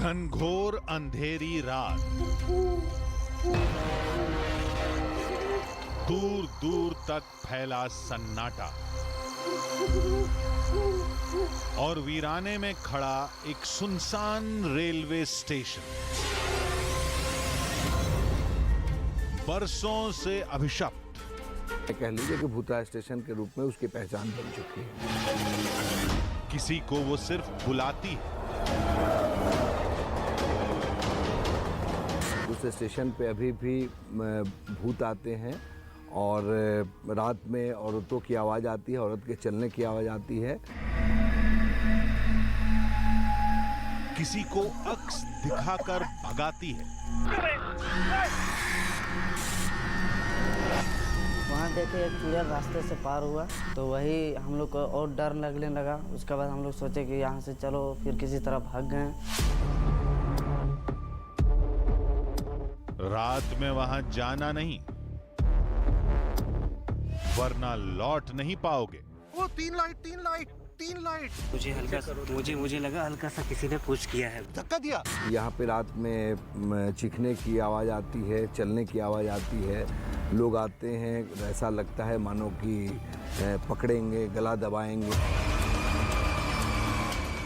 घनघोर अंधेरी रात, दूर दूर तक फैला सन्नाटा और वीराने में खड़ा एक सुनसान रेलवे स्टेशन, बरसों से अभिशप्त। कह लीजिए कि भूतनाथ स्टेशन के रूप में उसकी पहचान बन चुकी है। किसी को वो सिर्फ बुलाती है, उस स्टेशन पे अभी भी भूत आते हैं और रात में औरतों की आवाज़ आती है, औरत के चलने की आवाज़ आती है। किसी को अक्स दिखाकर भगाती है। वहाँ देखे एक चुड़ैल रास्ते से पार हुआ तो वही हम लोग को और डर लगने लगा। उसके बाद हम लोग सोचे कि यहाँ से चलो, फिर किसी तरह भाग गए। रात में वहां जाना नहीं, वरना लौट नहीं पाओगे। वो तीन लाइट। मुझे लगा हल्का सा किसी ने पुश किया है, धक्का दिया। यहाँ पे रात में चीखने की आवाज़ आती है, चलने की आवाज़ आती है। लोग आते हैं, ऐसा लगता है मानो कि पकड़ेंगे, गला दबाएंगे।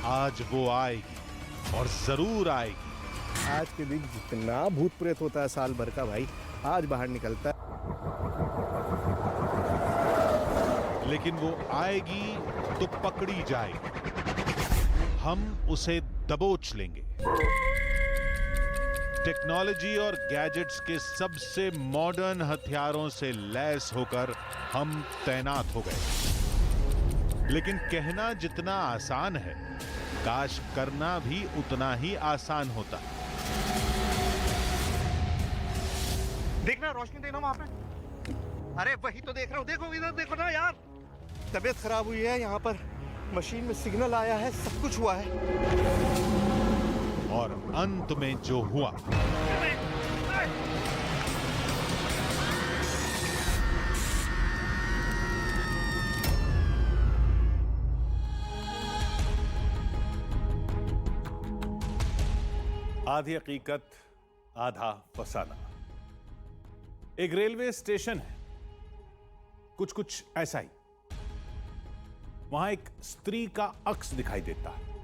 आज वो आएगी और जरूर आएगी। आज के दिन जितना भूत प्रेत होता है साल भर का, भाई आज बाहर निकलता है। लेकिन वो आएगी तो पकड़ी जाएगी, हम उसे दबोच लेंगे। टेक्नोलॉजी और गैजेट्स के सबसे मॉडर्न हथियारों से लैस होकर हम तैनात हो गए। लेकिन कहना जितना आसान है, काश करना भी उतना ही आसान होता। देखना, रोशनी देना वहां पे। अरे वही तो देख रहा हूँ, देखो इधर देखो ना यार। तबीयत खराब हुई है, यहाँ पर मशीन में सिग्नल आया है, सब कुछ हुआ है। और अंत में जो हुआ, आधी हकीकत आधा फसाना। एक रेलवे स्टेशन है, कुछ ऐसा ही। वहां एक स्त्री का अक्स दिखाई देता है।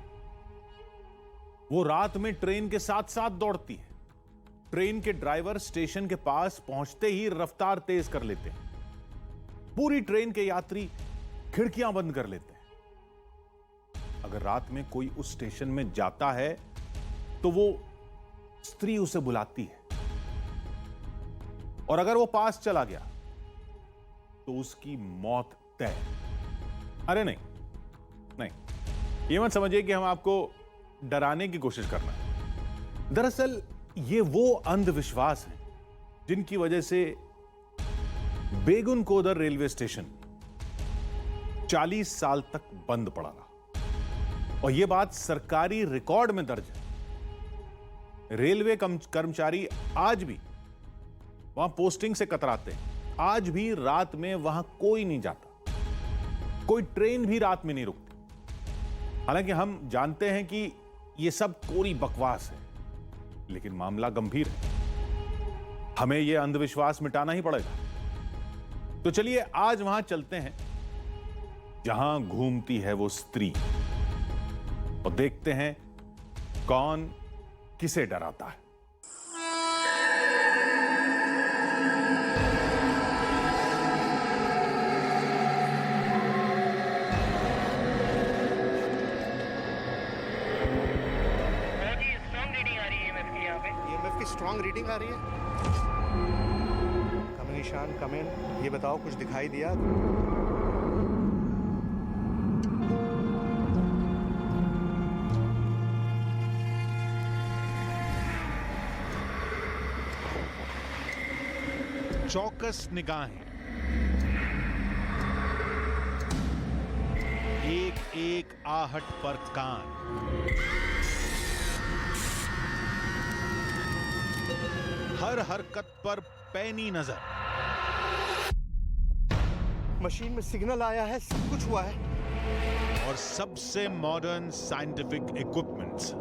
वो रात में ट्रेन के साथ साथ दौड़ती है। ट्रेन के ड्राइवर स्टेशन के पास पहुंचते ही रफ्तार तेज कर लेते हैं। पूरी ट्रेन के यात्री खिड़कियां बंद कर लेते हैं। अगर रात में कोई उस स्टेशन में जाता है तो वो स्त्री उसे बुलाती है, और अगर वो पास चला गया तो उसकी मौत तय। अरे नहीं, ये मत समझिए कि हम आपको डराने की कोशिश कर रहे हैं। दरअसल ये वो अंधविश्वास हैं जिनकी वजह से बेगुनकोदर रेलवे स्टेशन 40 साल तक बंद पड़ा रहा, और यह बात सरकारी रिकॉर्ड में दर्ज है। रेलवे कर्मचारी आज भी वहां पोस्टिंग से कतराते हैं। आज भी रात में वहां कोई नहीं जाता, कोई ट्रेन भी रात में नहीं रुकती। हालांकि हम जानते हैं कि यह सब कोरी बकवास है, लेकिन मामला गंभीर है। हमें यह अंधविश्वास मिटाना ही पड़ेगा। तो चलिए आज वहां चलते हैं जहां घूमती है वो स्त्री, और देखते हैं कौन किसे डराता है। EMF की स्ट्रॉन्ग रीडिंग आ रही है। कम निशान, कमेंट, ये बताओ कुछ दिखाई दिया? चौकस निगाहें, एक एक आहट पर कान, हर हरकत पर पैनी नजर। मशीन में सिग्नल आया है, सब कुछ हुआ है। और सबसे मॉडर्न साइंटिफिक इक्विपमेंट्स।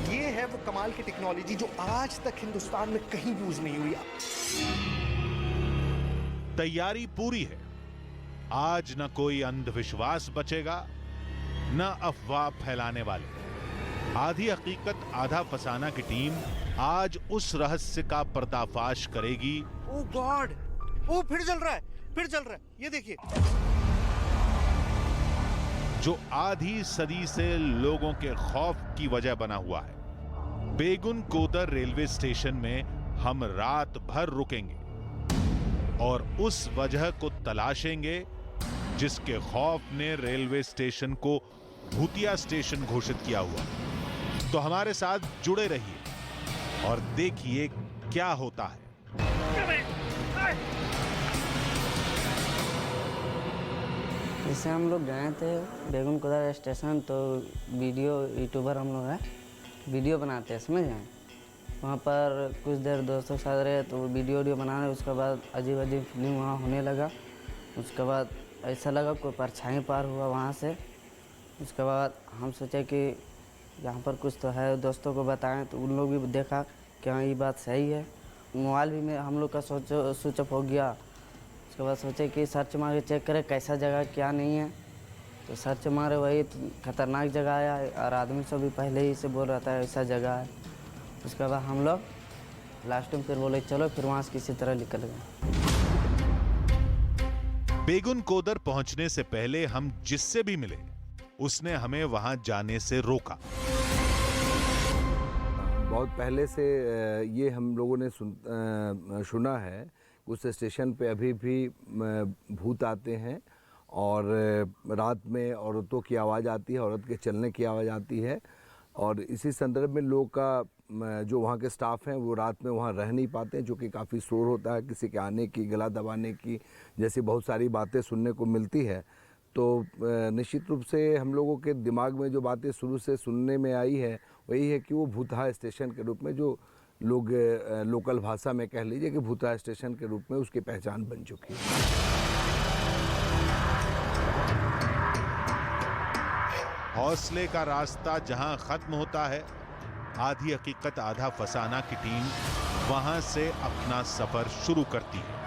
ये है वो कमाल की टेक्नोलॉजी जो आज तक हिंदुस्तान में कहीं यूज नहीं हुई। तैयारी पूरी है। आज न कोई अंधविश्वास बचेगा, न अफवाह फैलाने वाले। आधी हकीकत आधा फसाना की टीम आज उस रहस्य का पर्दाफाश करेगी। ओ गॉड, ओ फिर जल रहा है, फिर जल रहा है, ये देखिए। जो आधी सदी से लोगों के खौफ की वजह बना हुआ है। बेगुन कोदर रेलवे स्टेशन में हम रात भर रुकेंगे और उस वजह को तलाशेंगे जिसके खौफ ने रेलवे स्टेशन को भूतिया स्टेशन घोषित किया हुआ। तो हमारे साथ जुड़े रहिए और देखिए क्या होता है। जैसे हम लोग गए थे बेगुन कोदर स्टेशन, तो वीडियो यूट्यूबर हम लोग हैं, वीडियो बनाते हैं, समझ गए। वहाँ पर कुछ देर दोस्तों के साथ रहे तो वीडियो बना रहे। उसके बाद अजीब अजीब फीलिंग वहाँ होने लगा। उसके बाद ऐसा लगा कोई परछाई पार हुआ वहाँ से। उसके बाद हम सोचे कि यहाँ पर कुछ तो है, दोस्तों को बताएं, तो उन लोग भी देखा कि हाँ ये बात सही है। मोबाइल भी में हम लोग का स्विच ऑफ हो गया। उसके बाद सोचे कि सर्च मार के चेक करें कैसा जगह क्या नहीं है। तो सर्च मारे, वही खतरनाक जगह आया और आदमी सब भी पहले ही से बोल रहा था ऐसा जगह है। उसके बाद हम लोग लास्ट में फिर बोले चलो, फिर वहाँ से किसी तरह निकल गए। बेगुन कोदर पहुंचने से पहले हम जिससे भी मिले उसने हमें वहां जाने से रोका। बहुत पहले से ये हम लोगों ने सुना है, उस स्टेशन पे अभी भी भूत आते हैं और रात में औरतों की आवाज़ आती है, औरत के चलने की आवाज़ आती है। और इसी संदर्भ में लोग का जो वहाँ के स्टाफ हैं वो रात में वहाँ रह नहीं पाते हैं, जो कि काफ़ी शोर होता है, किसी के आने की, गला दबाने की जैसी बहुत सारी बातें सुनने को मिलती है। तो निश्चित रूप से हम लोगों के दिमाग में जो बातें शुरू से सुनने में आई है वही है कि वो भूतहा स्टेशन के रूप में, जो लोग लोकल भाषा में कह लीजिए कि भूतहा स्टेशन के रूप में उसकी पहचान बन चुकी है। हौसले का रास्ता जहां खत्म होता है, आधी हकीकत आधा फसाना की टीम वहां से अपना सफर शुरू करती है।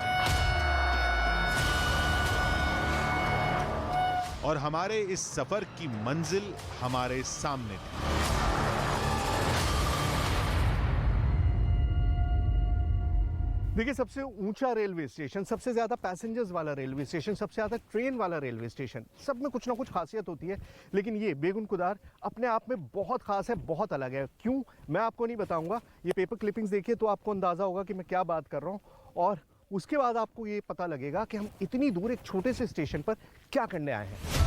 और हमारे इस सफर की मंजिल हमारे सामने थी। देखिए, सबसे ऊंचा रेलवे स्टेशन, सबसे ज़्यादा पैसेंजर्स वाला रेलवे स्टेशन, सबसे ज़्यादा ट्रेन वाला रेलवे स्टेशन, सब में कुछ ना कुछ खासियत होती है। लेकिन ये बेगुन कोदर अपने आप में बहुत ख़ास है, बहुत अलग है। क्यों, मैं आपको नहीं बताऊंगा। ये पेपर क्लिपिंग्स देखिए तो आपको अंदाज़ा होगा कि मैं क्या बात कर रहा हूँ। और उसके बाद आपको ये पता लगेगा कि हम इतनी दूर एक छोटे से स्टेशन पर क्या करने आए हैं।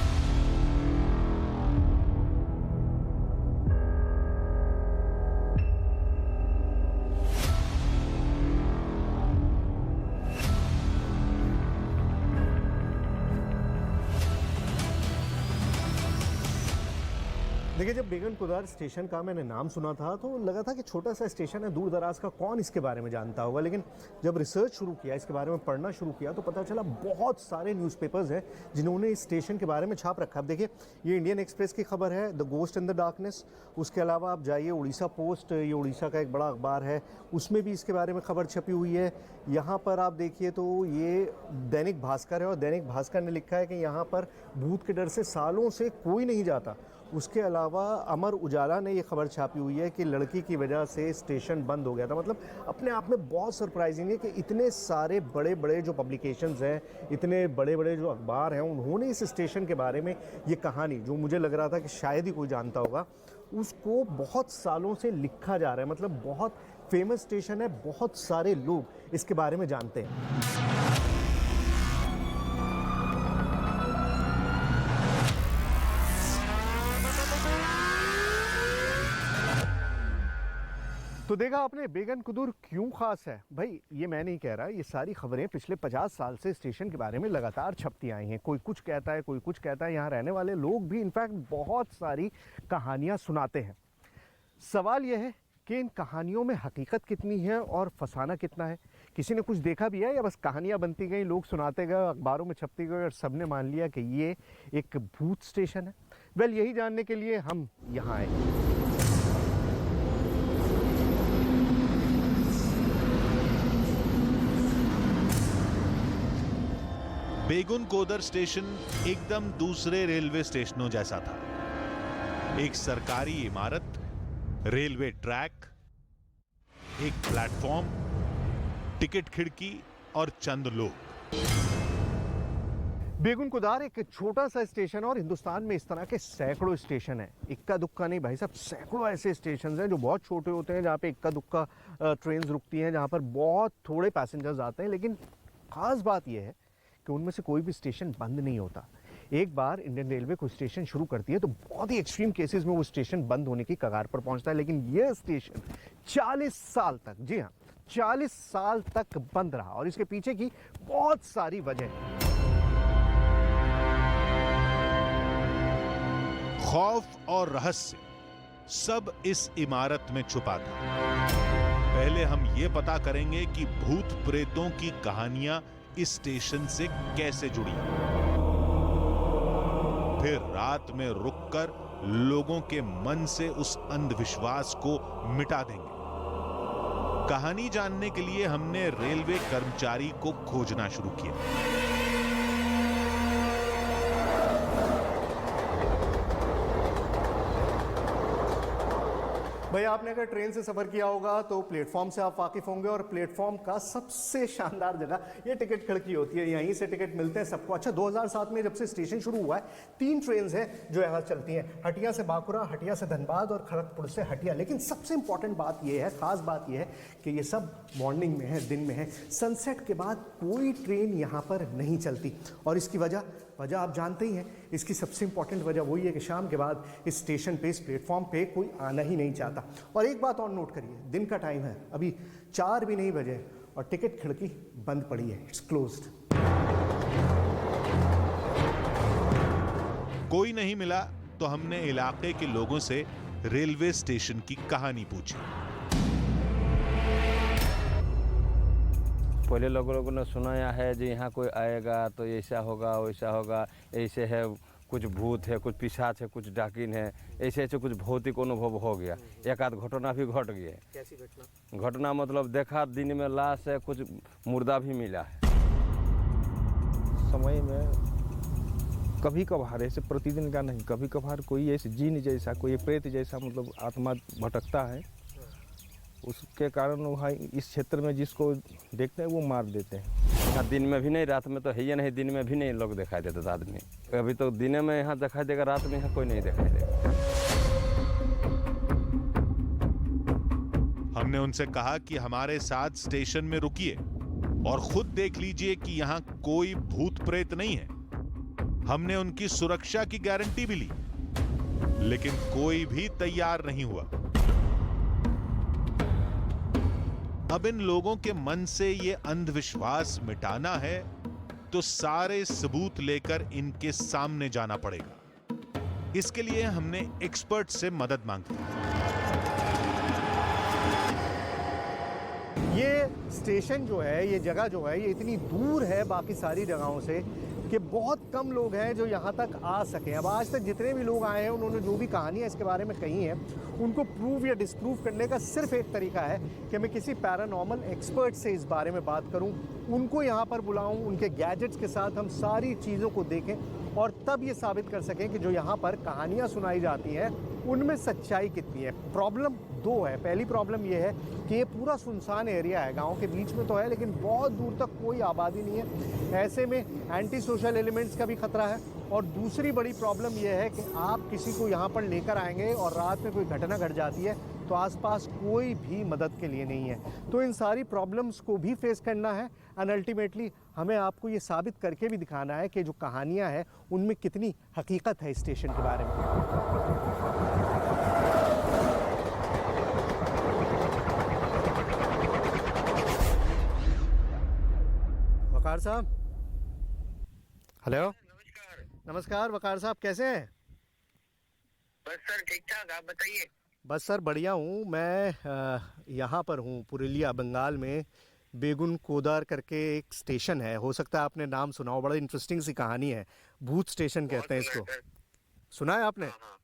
देखिए, जब बेगुन कोदर स्टेशन का मैंने नाम सुना था तो लगा था कि छोटा सा स्टेशन है, दूर दराज का, कौन इसके बारे में जानता होगा। लेकिन जब रिसर्च शुरू किया, इसके बारे में पढ़ना शुरू किया, तो पता चला बहुत सारे न्यूज़पेपर्स हैं जिन्होंने इस स्टेशन के बारे में छाप रखा। अब देखिए, ये इंडियन एक्सप्रेस की खबर है, the ghost in the darkness. उसके अलावा आप जाइए उड़ीसा पोस्ट, ये उड़ीसा का एक बड़ा अखबार है, उसमें भी इसके बारे में खबर छपी हुई है। यहाँ पर आप देखिए तो ये दैनिक भास्कर है और दैनिक भास्कर ने लिखा है कि यहाँ पर भूत के डर से सालों से कोई नहीं जाता। उसके अलावा अमर उजाला ने ये खबर छापी हुई है कि लड़की की वजह से स्टेशन बंद हो गया था। मतलब अपने आप में बहुत सरप्राइजिंग है कि इतने सारे बड़े बड़े जो पब्लिकेशंस हैं, इतने बड़े बड़े जो अखबार हैं, उन्होंने इस स्टेशन के बारे में ये कहानी, जो मुझे लग रहा था कि शायद ही कोई जानता होगा, उसको बहुत सालों से लिखा जा रहा है। मतलब बहुत फेमस स्टेशन है, बहुत सारे लोग इसके बारे में जानते हैं। तो देखा आपने, बेगुन कोदर क्यों खास है। भाई ये मैं नहीं कह रहा, ये सारी खबरें पिछले 50 साल से स्टेशन के बारे में लगातार छपती आई हैं। कोई कुछ कहता है, कोई कुछ कहता है। यहाँ रहने वाले लोग भी इनफैक्ट बहुत सारी कहानियाँ सुनाते हैं। सवाल यह है कि इन कहानियों में हकीकत कितनी है और फसाना कितना है। किसी ने कुछ देखा भी है या बस कहानियाँ बनती गई, लोग सुनाते गए, अखबारों में छपती गई और सबने मान लिया कि ये एक भूत स्टेशन है। वेल, यही जानने के लिए हम यहाँ आए। बेगुन कोदर स्टेशन एकदम दूसरे रेलवे स्टेशनों जैसा था। एक सरकारी इमारत, रेलवे ट्रैक, एक प्लेटफॉर्म, टिकट खिड़की और चंद लोग। बेगुन कुदार एक छोटा सा स्टेशन और हिंदुस्तान में इस तरह के सैकड़ों स्टेशन हैं। इक्का दुक्का नहीं भाई साहब, सैकड़ों ऐसे स्टेशन हैं जो बहुत छोटे होते हैं, जहाँ पे इक्का दुक्का ट्रेन रुकती हैं, जहाँ पर बहुत थोड़े पैसेंजर्स आते हैं। लेकिन ख़ास बात यह है कि उनमें से कोई भी स्टेशन बंद नहीं होता। एक बार इंडियन रेलवे कोई स्टेशन शुरू करती है तो बहुत ही एक्सट्रीम केसेस में वो स्टेशन बंद होने की कगार पर पहुंचता है। लेकिन यह स्टेशन 40 साल तक, जी हाँ 40 साल तक बंद रहा, और इसके पीछे की बहुत सारी वजह है। खौफ और रहस्य सब इस इमारत में छुपा था। पहले हम ये पता करेंगे कि भूत प्रेतों की कहानियां इस स्टेशन से कैसे जुड़ी, फिर रात में रुककर लोगों के मन से उस अंधविश्वास को मिटा देंगे। कहानी जानने के लिए हमने रेलवे कर्मचारी को खोजना शुरू किया। भाई आपने अगर ट्रेन से सफ़र किया होगा तो प्लेटफॉर्म से आप वाकिफ़ होंगे, और प्लेटफॉर्म का सबसे शानदार जगह ये टिकट खिड़की होती है। यहीं से टिकट मिलते हैं सबको। अच्छा, 2007 में जब से स्टेशन शुरू हुआ है, 3 ट्रेन हैं जो यहाँ चलती हैं, हटिया से बांकुरा, हटिया से धनबाद और खड़गपुर से हटिया। लेकिन सबसे इंपॉर्टेंट बात यह है, ख़ास बात यह है कि ये सब मॉर्निंग में है, दिन में है। सनसेट के बाद कोई ट्रेन यहाँ पर नहीं चलती, और इसकी वजह आप जानते ही हैं। इसकी सबसे इंपॉर्टेंट वजह वही है कि शाम के बाद इस स्टेशन पे, इस प्लेटफॉर्म पे कोई आना ही नहीं चाहता। और एक बात और नोट करिए, दिन का टाइम है, अभी 4 भी नहीं बजे, और टिकट खिड़की बंद पड़ी है, इट्स क्लोज्ड। कोई नहीं मिला तो हमने इलाके के लोगों से रेलवे स्टेशन की कहानी पूछी। पहले लोगों ने सुनाया है जी यहाँ कोई आएगा तो ऐसा होगा वैसा होगा, ऐसे है, कुछ भूत है, कुछ पिशाच है, कुछ डाकिन है, ऐसे ऐसे कुछ भौतिक अनुभव हो गया। एक आध घटना भी घट गया। कैसी घटना? घटना मतलब देखा दिन में लाश है, कुछ मुर्दा भी मिला है। समय में कभी कभार, ऐसे प्रतिदिन का नहीं, कभी कभार कोई ऐसे जीन जैसा, कोई प्रेत जैसा मतलब आत्मा भटकता है। उसके कारण वहाँ इस क्षेत्र में जिसको देखते हैं वो मार देते हैं। यहाँ दिन में भी नहीं, रात में तो है ही नहीं, दिन में भी नहीं लोग दिखाई देते थे आदमी। अभी तो दिन में यहाँ दिखाई देगा, रात में यहाँ कोई नहीं दिखाई देगा। हमने उनसे कहा कि हमारे साथ स्टेशन में रुकिए और खुद देख लीजिए कि यहाँ कोई भूत प्रेत नहीं है। हमने उनकी सुरक्षा की गारंटी भी ली, लेकिन कोई भी तैयार नहीं हुआ। अब इन लोगों के मन से ये अंधविश्वास मिटाना है तो सारे सबूत लेकर इनके सामने जाना पड़ेगा। इसके लिए हमने एक्सपर्ट से मदद मांगी। ये स्टेशन जो है, ये जगह जो है, ये इतनी दूर है बाकी सारी जगहों से कि बहुत कम लोग हैं जो यहाँ तक आ सकें। अब आज तक जितने भी लोग आए हैं, उन्होंने जो भी कहानियाँ इसके बारे में कही हैं, उनको प्रूव या डिस्प्रूव करने का सिर्फ एक तरीका है कि मैं किसी पैरानॉर्मल एक्सपर्ट से इस बारे में बात करूं, उनको यहाँ पर बुलाऊं, उनके गैजेट्स के साथ हम सारी चीज़ों को देखें और तब ये साबित कर सकें कि जो यहाँ पर कहानियाँ सुनाई जाती हैं उनमें सच्चाई कितनी है। प्रॉब्लम 2 है। पहली प्रॉब्लम ये है कि ये पूरा सुनसान एरिया है, गाँव के बीच में तो है लेकिन बहुत दूर तक कोई आबादी नहीं है। ऐसे में एंटी सोशल एलिमेंट्स का भी खतरा है। और दूसरी बड़ी प्रॉब्लम यह है कि आप किसी को यहाँ पर लेकर आएंगे और रात में कोई घटना घट जाती है तो आसपास कोई भी मदद के लिए नहीं है। तो इन सारी प्रॉब्लम्स को भी फेस करना है एंड अल्टीमेटली हमें आपको ये साबित करके भी दिखाना है कि जो कहानियाँ हैं उनमें कितनी हकीकत है इस स्टेशन के बारे में। वकार साहब, हेलो। नमस्कार वकार साहब, कैसे हैं? बस सर ठीक ठाक, आप बताइए। बस सर बढ़िया हूँ। मैं यहाँ पर हूँ पुरुलिया, बंगाल में। बेगुन कोदार करके एक स्टेशन है, हो सकता है आपने नाम सुना हो। बड़ा इंटरेस्टिंग सी कहानी है, भूत स्टेशन कहते हैं इसको। सुना है आपने? हाँ,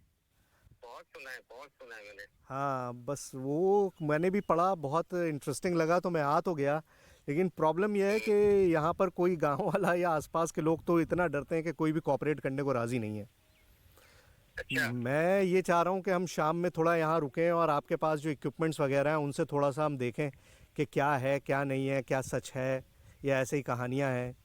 बहुत सुना है मैंने। हाँ, बस वो मैंने भी पढ़ा, बहुत इंटरेस्टिंग लगा तो मैं आ तो गया, लेकिन प्रॉब्लम यह है कि यहाँ पर कोई गांव वाला या आसपास के लोग तो इतना डरते हैं कि कोई भी कोऑपरेट करने को राज़ी नहीं है। अच्छा। मैं ये चाह रहा हूँ कि हम शाम में थोड़ा यहाँ रुकें और आपके पास जो इक्विपमेंट्स वगैरह हैं उनसे थोड़ा सा हम देखें कि क्या है क्या नहीं है, क्या सच है या ऐसे ही कहानियाँ हैं।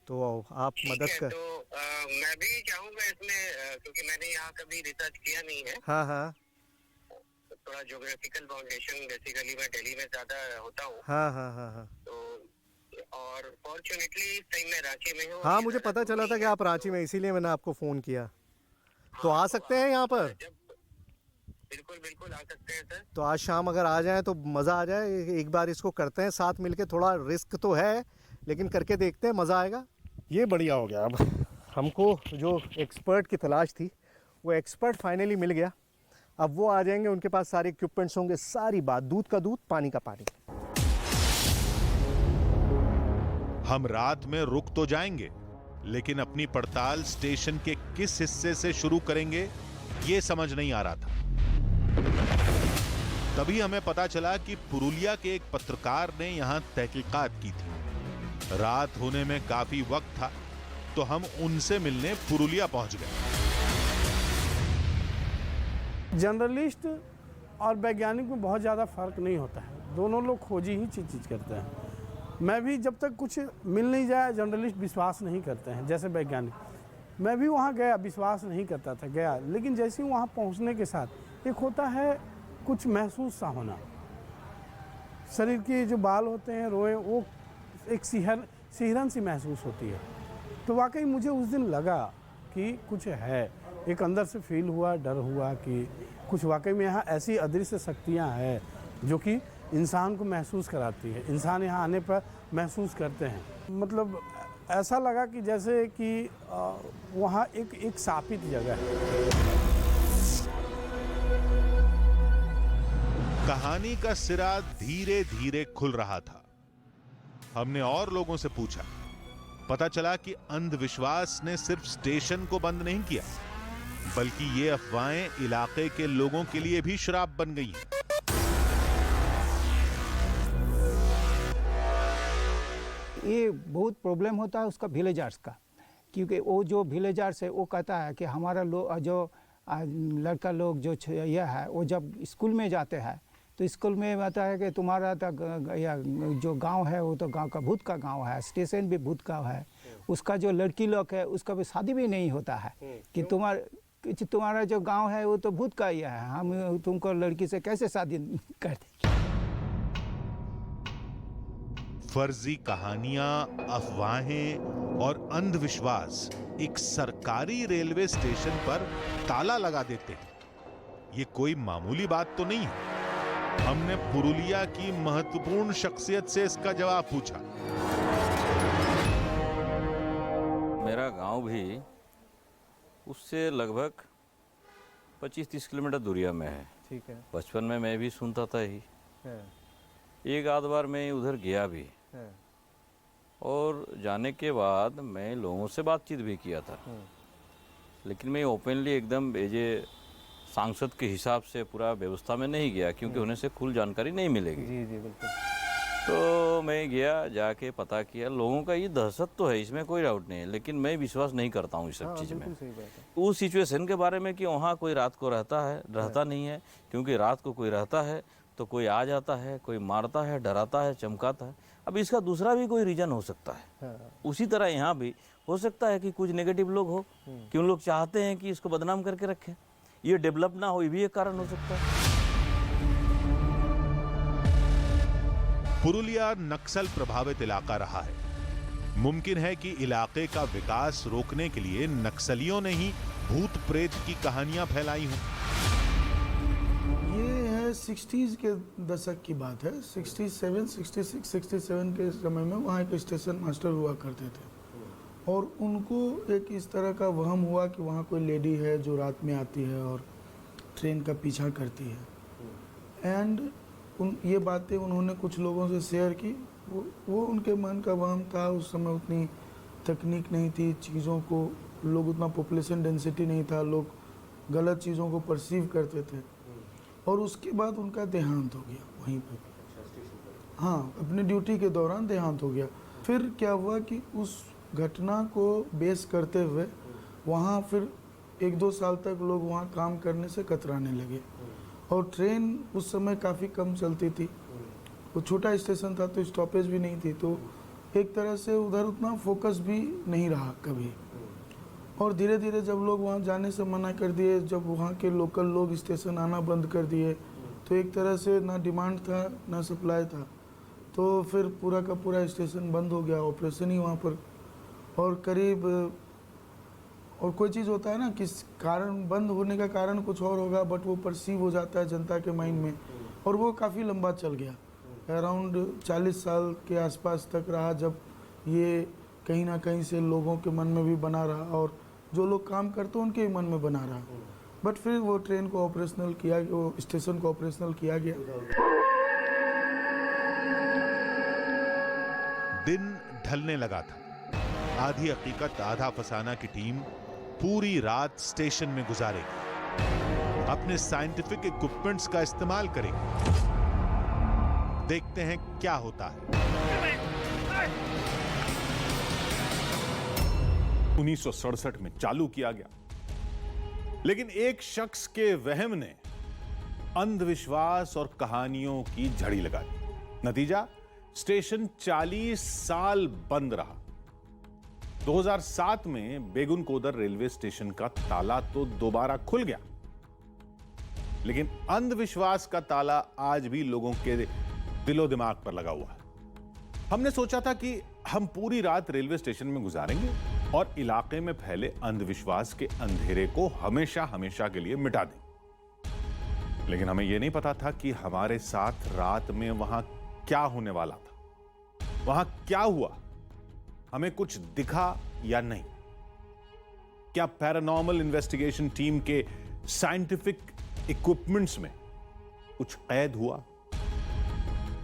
तो आप ठीक मदद है, कर। तो मैं भी चाहूंगा इसमें, क्योंकि मैंने यहाँ कभी रिसर्च किया नहीं है। हाँ हाँ तो थोड़ा ज्योग्राफिकल फाउंडेशन, बेसिकली मैं दिल्ली में ज्यादा होता हूँ, हाँ हाँ हाँ हाँ तो और फॉर्चुनेटली सही में रांची में हूँ। हाँ ये मुझे ज़्यादा पता दूर चला था नहीं कि है, आप रांची में, इसीलिए मैंने आपको फ़ोन किया। तो आ सकते हैं यहाँ पर? बिल्कुल बिल्कुल आ सकते हैं सर। तो आज शाम अगर आ जाएं तो मज़ा आ जाए। एक बार इसको करते हैं साथ मिलके, थोड़ा रिस्क तो है लेकिन करके देखते हैं, मज़ा आएगा। ये बढ़िया हो गया। अब हमको जो एक्सपर्ट की तलाश थी वो एक्सपर्ट फाइनली मिल गया। अब वो आ जाएंगे, उनके पास सारे इक्विपमेंट्स होंगे, सारी बात, दूध का दूध पानी का पानी। हम रात में रुक तो जाएंगे, लेकिन अपनी पड़ताल स्टेशन के किस हिस्से से शुरू करेंगे ये समझ नहीं आ रहा था। तभी हमें पता चला कि पुरुलिया के एक पत्रकार ने यहां तहकीकात की थी। रात होने में काफी वक्त था, तो हम उनसे मिलने पुरुलिया पहुंच गए। जर्नलिस्ट और वैज्ञानिक में बहुत ज़्यादा फर्क नहीं होता है, दोनों लोग खोजी ही चीज़ करते हैं। मैं भी जब तक कुछ मिल नहीं जाए, जर्नलिस्ट विश्वास नहीं करते हैं, जैसे वैज्ञानिक। मैं भी वहाँ गया, विश्वास नहीं करता था, गया, लेकिन जैसे ही वहाँ पहुँचने के साथ एक होता है कुछ महसूस सा होना। शरीर के जो बाल होते हैं, रोए, वो एक सिहरन सी महसूस होती है। तो वाकई मुझे उस दिन लगा कि कुछ है, एक अंदर से फील हुआ, डर हुआ कि कुछ वाकई में यहाँ ऐसी अदृश्य शक्तियाँ हैं जो कि इंसान को महसूस कराती है, इंसान यहाँ आने पर महसूस करते हैं। मतलब ऐसा लगा कि जैसे कि वहाँ एक शापित जगह है। कहानी का सिरा धीरे धीरे खुल रहा था। हमने और लोगों से पूछा, पता चला कि अंधविश्वास ने सिर्फ स्टेशन को बंद नहीं किया, बल्कि ये अफवाहें इलाके के लोगों के लिए भी श्राप बन गई हैं। ये बहुत प्रॉब्लम होता है उसका विलेजर्स का, क्योंकि वो जो विलेजर्स है वो कहता है कि हमारा जो लड़का लोग जो यह है वो जब स्कूल में जाते हैं तो स्कूल में बताता है कि तुम्हारा या जो गांव है वो तो गांव का भूत का गांव है, स्टेशन भी भूत का है। उसका जो लड़की लोग है उसका भी शादी भी नहीं होता है कि तुम्हारा जो गांव है वो तो भूत का ही है, हम तुमको लड़की से कैसे शादी कर देंगे। फर्जी कहानियां, अफवाहें और अंधविश्वास एक सरकारी रेलवे स्टेशन पर ताला लगा देते हैं। ये कोई मामूली बात तो नहीं है। हमने पुरुलिया की महत्वपूर्ण शख्सियत से इसका जवाब पूछा। मेरा गांव भी उससे लगभग 25-30 किलोमीटर दूरिया में है। ठीक है। बचपन में मैं भी सुनता था ही, एक आध बार मैं उधर गया भी, और जाने के बाद मैं लोगों से बातचीत भी किया था, लेकिन मैं ओपनली एकदम एज ए सांसद के हिसाब से पूरा व्यवस्था में नहीं गया, क्योंकि उन्हें से खुल जानकारी नहीं मिलेगी। जी जी बिल्कुल। तो मैं गया, जाके पता किया। लोगों का ये दहशत तो है, इसमें कोई डाउट नहीं है, लेकिन मैं विश्वास नहीं करता हूँ इस सब चीज़ में। उस सिचुएशन के बारे में कि वहाँ कोई रात को रहता नहीं है, क्योंकि रात को कोई रहता है तो कोई आ जाता है, कोई मारता है, डराता है, चमकाता है। अब इसका दूसरा भी कोई रीजन हो सकता है। उसी तरह यहाँ भी हो सकता है कि कुछ नेगेटिव लोग हो, कि उन लोग चाहते हैं कि इसको बदनाम करके रखें, ये डेवलप ना हो, ये भी एक कारण हो सकता है। पुरुलिया नक्सल प्रभावित इलाका रहा है। मुमकिन है कि इलाके का विकास रोकने के लिए नक्सलियों ने ही भूत प्रेत की कहानियां फैलाई हों। ये है 60s के दशक की बात है। 67, 66, 67 के समय में वहाँ एक स्टेशन मास्टर हुआ करते थे, और उनको एक इस तरह का वहम हुआ कि वहाँ कोई लेडी है जो रात में आती है और ट्रेन का पीछा करती है। एंड ये बातें उन्होंने कुछ लोगों से शेयर की। वो उनके मन का वहम था। उस समय उतनी तकनीक नहीं थी, चीज़ों को लोग, उतना पॉपुलेशन डेंसिटी नहीं था, लोग गलत चीज़ों को परसीव करते थे। और उसके बाद उनका देहांत हो गया वहीं पर। हाँ, अपनी ड्यूटी के दौरान देहांत हो गया। फिर क्या हुआ कि उस घटना को बेस करते हुए वहाँ फिर 1-2 साल तक लोग वहाँ काम करने से कतराने लगे और ट्रेन उस समय काफ़ी कम चलती थी। वो छोटा स्टेशन था तो स्टॉपेज भी नहीं थी, तो एक तरह से उधर उतना फोकस भी नहीं रहा कभी। और धीरे धीरे जब लोग वहाँ जाने से मना कर दिए, जब वहाँ के लोकल लोग स्टेशन आना बंद कर दिए, तो एक तरह से ना डिमांड था ना सप्लाई था, तो फिर पूरा का पूरा स्टेशन बंद हो गया, ऑपरेशन ही वहाँ पर। और करीब और कोई चीज़ होता है ना कि कारण बंद होने का कारण कुछ और होगा, बट वो परसीव हो जाता है जनता के माइंड में, और वो काफ़ी लंबा चल गया। अराउंड 40 साल के आसपास तक रहा, जब ये कहीं ना कहीं से लोगों के मन में भी बना रहा और जो लोग काम करते हैं उनके मन में बना रहा। बट फिर वो ट्रेन को ऑपरेशनल किया, वो स्टेशन को ऑपरेशनल किया गया। दिन ढलने लगा था। आधी हकीकत आधा फसाना की टीम पूरी रात स्टेशन में गुजारेगी, अपने साइंटिफिक इक्विपमेंट्स का इस्तेमाल करेगी। देखते हैं क्या होता है। 1967 में चालू किया गया, लेकिन एक शख्स के वहम ने अंधविश्वास और कहानियों की झड़ी लगा दी। नतीजा, स्टेशन 40 साल बंद रहा। 2007 में बेगुनकोदर रेलवे स्टेशन का ताला तो दोबारा खुल गया, लेकिन अंधविश्वास का ताला आज भी लोगों के दिलो दिमाग पर लगा हुआ है। हमने सोचा था कि हम पूरी रात रेलवे स्टेशन में गुजारेंगे और इलाके में फैले अंधविश्वास के अंधेरे को हमेशा हमेशा के लिए मिटा दें। लेकिन हमें यह नहीं पता था कि हमारे साथ रात में वहां क्या होने वाला था, वहां क्या हुआ, हमें कुछ दिखा या नहीं। क्या पैरानॉर्मल इन्वेस्टिगेशन टीम के साइंटिफिक इक्विपमेंट्स में कुछ कैद हुआ?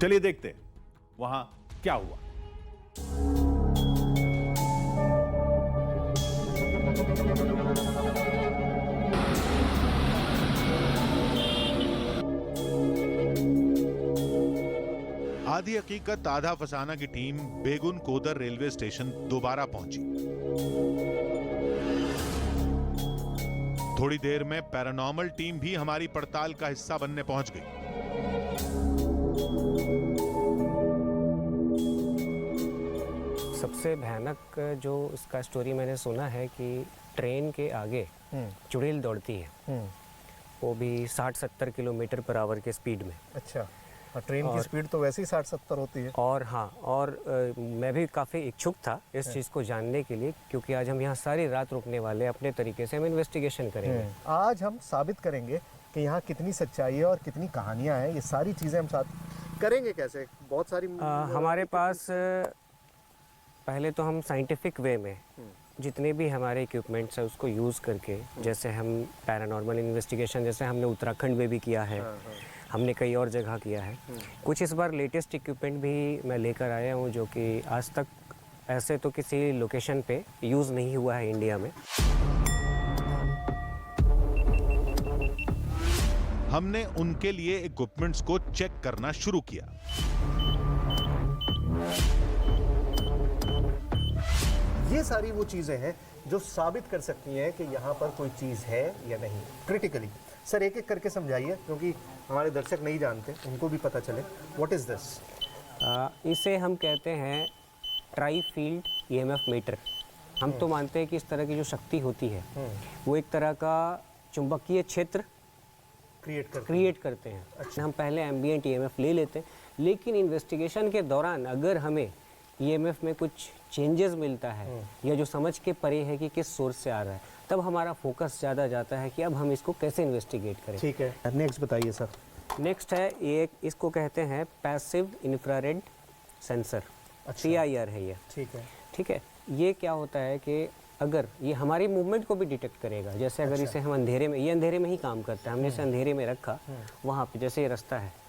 चलिए देखते हैं वहां क्या हुआ। आधी हकीकत आधा फसाना की टीम बेगुनकोदर रेलवे स्टेशन दोबारा पहुंची। थोड़ी देर में पैरानॉर्मल टीम भी हमारी पड़ताल का हिस्सा बनने पहुंच गई। सबसे भयानक जो इसका स्टोरी मैंने सुना है कि ट्रेन के आगे चुड़ैल दौड़ती है, वो भी 60-70 किलोमीटर पर आवर के स्पीड में। अच्छा, ट्रेन की स्पीड तो वैसे ही 60-70 होती है। और हाँ, और मैं भी काफ़ी इच्छुक था इस चीज़ को जानने के लिए, क्योंकि आज हम यहाँ सारी रात रुकने वाले, अपने तरीके से हम इन्वेस्टिगेशन करेंगे। आज हम साबित करेंगे कि यहाँ कितनी सच्चाई है और कितनी कहानियाँ हैं। ये सारी चीज़ें हम साथ करेंगे। कैसे? बहुत सारी हमारे पास पहले तो हम साइंटिफिक वे में जितने भी हमारे इक्विपमेंट्स हैं उसको यूज़ करके, जैसे हम पैरानॉर्मल इन्वेस्टिगेशन जैसे हमने उत्तराखंड में भी किया है, हमने कई और जगह किया है। कुछ इस बार लेटेस्ट इक्विपमेंट भी मैं लेकर आया हूँ जो कि आज तक ऐसे तो किसी लोकेशन पे यूज़ नहीं हुआ है इंडिया में। हमने उनके लिए इक्विपमेंट्स को चेक करना शुरू किया। ये सारी वो चीज़ें हैं जो साबित कर सकती हैं कि यहाँ पर कोई चीज़ है या नहीं। क्रिटिकली सर एक एक करके समझाइए, क्योंकि हमारे दर्शक नहीं जानते, उनको भी पता चले। What is this? इसे हम कहते हैं ट्राई फील्ड ईएमएफ मीटर। हम तो मानते हैं कि इस तरह की जो शक्ति होती है वो एक तरह का चुंबकीय क्षेत्र क्रिएट करते हैं। अच्छा। हम पहले एम्बिएंट ईएमएफ ले लेते हैं, लेकिन इन्वेस्टिगेशन के दौरान अगर हमें ईएमएफ में कुछ चेंजेस मिलता है या जो समझ के परे है कि किस सोर्स से आ रहा है, तब हमारा फोकस ज़्यादा जाता है कि अब हम इसको कैसे इन्वेस्टिगेट करें। ठीक है, नेक्स्ट बताइए सर। नेक्स्ट है ये, इसको कहते हैं पैसिव इंफ्रारेड सेंसर। PIR है ये। ठीक है। ये क्या होता है कि अगर ये हमारी मूवमेंट को भी डिटेक्ट करेगा, जैसे अगर इसे हम अंधेरे में, ये अंधेरे में ही काम करता है, हमने इसे अंधेरे में रखा वहाँ पे, जैसे ये रास्ता है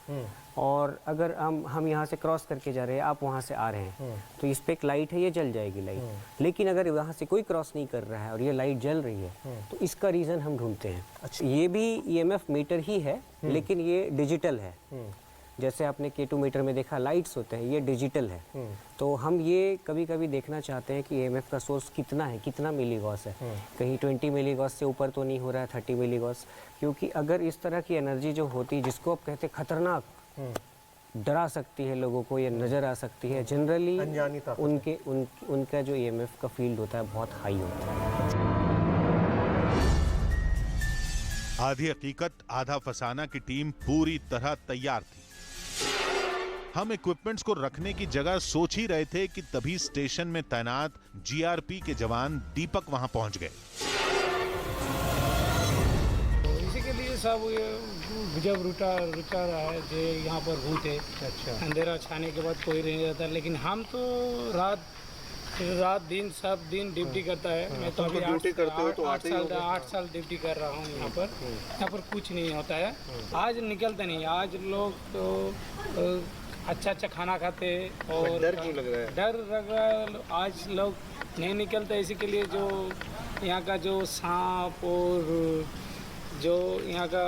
और अगर हम यहाँ से क्रॉस करके जा रहे हैं, आप वहाँ से आ रहे हैं, तो इस पे एक लाइट है, ये जल जाएगी लाइट। लेकिन अगर वहाँ से कोई क्रॉस नहीं कर रहा है और ये लाइट जल रही है, तो इसका रीज़न हम ढूंढते हैं। अच्छा। ये भी EMF मीटर ही है, लेकिन ये डिजिटल है। जैसे आपने K2 मीटर में देखा लाइट्स होते हैं, ये डिजिटल है। तो हम ये कभी कभी देखना चाहते हैं कि EMF का सोर्स कितना है, कितना मिलीगॉस है। कहीं 20 मिलीगॉस से ऊपर तो नहीं हो रहा है, 30 मिलीगॉस, क्योंकि अगर इस तरह की एनर्जी जो होती है जिसको आप कहते हैं खतरनाक, डरा सकती है लोगों को या नज़र आ सकती है, जनरली उनका जो EMF का फील्ड होता है बहुत हाई होता है। आधी हकीकत आधा फसाना की टीम पूरी तरह तैयार थी। हम इक्विपमेंट्स को रखने की जगह सोच ही रहे थे कि तभी स्टेशन में तैनात GRP के जवान दीपक वहां पहुंच गए। इसी के लिए सब जब रुका रहा है जो यहाँ पर भूत है। अच्छा। अंधेरा छाने के बाद कोई नहीं रहता, लेकिन हम तो रात दिन सब दिन ड्यूटी करता है। मैं तो अभी 8 साल ड्यूटी कर रहा हूँ यहाँ पर कुछ नहीं होता है। आज निकलते नहीं, आज लोग तो अच्छा खाना खाते और डर क्यों लग रहा है? डर लग रहा है, आज लोग नहीं निकलते। इसी के लिए जो यहाँ का जो सांप और जो यहाँ का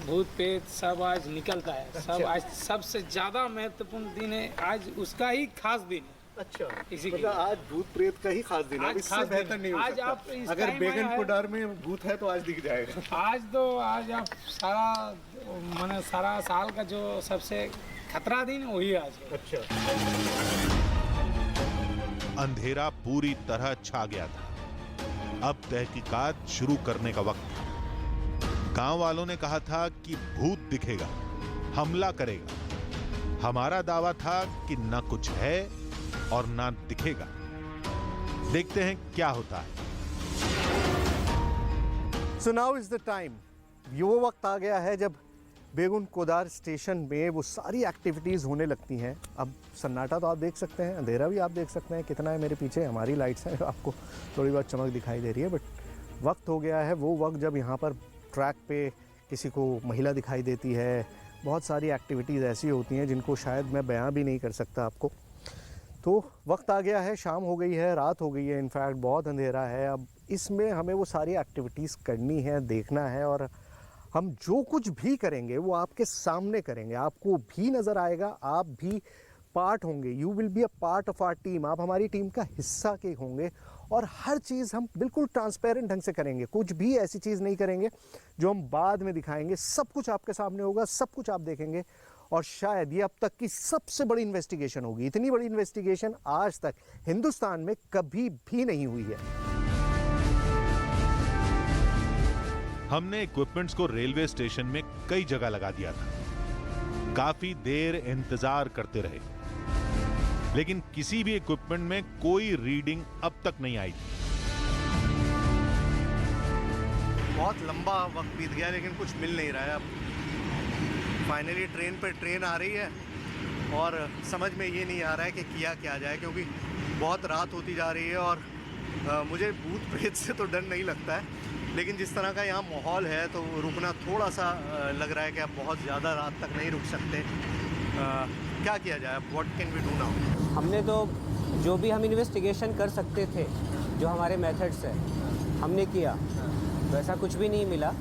भूत प्रेत सब आज निकलता है। सब आज सबसे ज़्यादा महत्वपूर्ण दिन है, आज उसका ही खास दिन है। अच्छा, इसी मतलब आज भूत प्रेत का ही खास दिन है। इससे बेहतर नहीं हो आज सकता। आप अगर बेगन कोडार में भूत है तो आज दिख जाएगा। आज आप सारा साल का जो सबसे खतरा दिन वही आज है। अच्छा। अंधेरा पूरी तरह छा गया था। अब तहकीकात शुरू करने का वक्त था। गांव वालों ने कहा था कि भूत दिखेगा, हमला करेगा। हमारा दावा था कि ना कुछ है और ना दिखेगा। देखते हैं क्या होता है। So now is the time। वो वक्त आ गया है जब बेगुन कोदार स्टेशन में वो सारी एक्टिविटीज़ होने लगती हैं। अब सन्नाटा तो आप देख सकते हैं, अंधेरा भी आप देख सकते हैं कितना है। मेरे पीछे हमारी लाइट्स हैं, आपको थोड़ी बहुत चमक दिखाई दे रही है, बट वक्त हो गया है वो वक्त जब यहाँ पर ट्रैक पे किसी को महिला दिखाई देती है। बहुत सारी एक्टिविटीज़ ऐसी होती हैं जिनको शायद मैं बयां भी नहीं कर सकता आपको। तो वक्त आ गया है, शाम हो गई है, रात हो गई है, इनफैक्ट बहुत अंधेरा है। अब इसमें हमें वो सारी एक्टिविटीज़ करनी है, देखना है, और हम जो कुछ भी करेंगे वो आपके सामने करेंगे। आपको भी नज़र आएगा, आप भी पार्ट होंगे। You will be a part of our team. आप हमारी टीम का हिस्सा के होंगे और हर चीज़ हम बिल्कुल ट्रांसपेरेंट ढंग से करेंगे। कुछ भी ऐसी चीज़ नहीं करेंगे जो हम बाद में दिखाएंगे। सब कुछ आपके सामने होगा, सब कुछ आप देखेंगे। और शायद ये अब तक की सबसे बड़ी इन्वेस्टिगेशन होगी। इतनी बड़ी इन्वेस्टिगेशन आज तक हिंदुस्तान में कभी भी नहीं हुई है। हमने इक्विपमेंट्स को रेलवे स्टेशन में कई जगह लगा दिया था। काफी देर इंतजार करते रहे, लेकिन किसी भी इक्विपमेंट में कोई रीडिंग अब तक नहीं आई थी। बहुत लंबा वक्त बीत गया लेकिन कुछ मिल नहीं रहा है। अब फाइनली ट्रेन पे ट्रेन आ रही है और समझ में ये नहीं आ रहा है कि किया क्या जाए, क्योंकि बहुत रात होती जा रही है। और मुझे भूत प्रेत से तो डर नहीं लगता है, लेकिन जिस तरह का यहाँ माहौल है तो रुकना थोड़ा सा लग रहा है कि आप बहुत ज़्यादा रात तक नहीं रुक सकते। क्या किया जाए? What can we do now? हमने तो जो भी हम इन्वेस्टिगेशन कर सकते थे, जो हमारे मेथड्स है, हमने किया। तो ऐसा कुछ भी नहीं मिला,